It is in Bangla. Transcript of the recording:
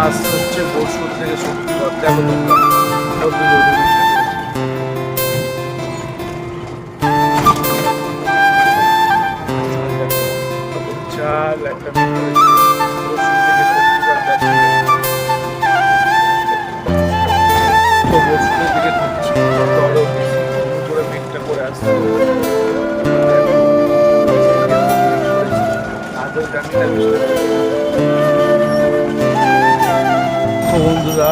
আসতে হচ্ছে বসুর থেকে শক্তিগড়। দেখো তোমরা বিশাল একটা বসুর থেকে শক্তিগড় যাচ্ছে। তো বসুরের দিকে ঢুকছি, আরো বেশি করে মেঘটা করে আসছে। আদৌ জানি না বন্ধুরা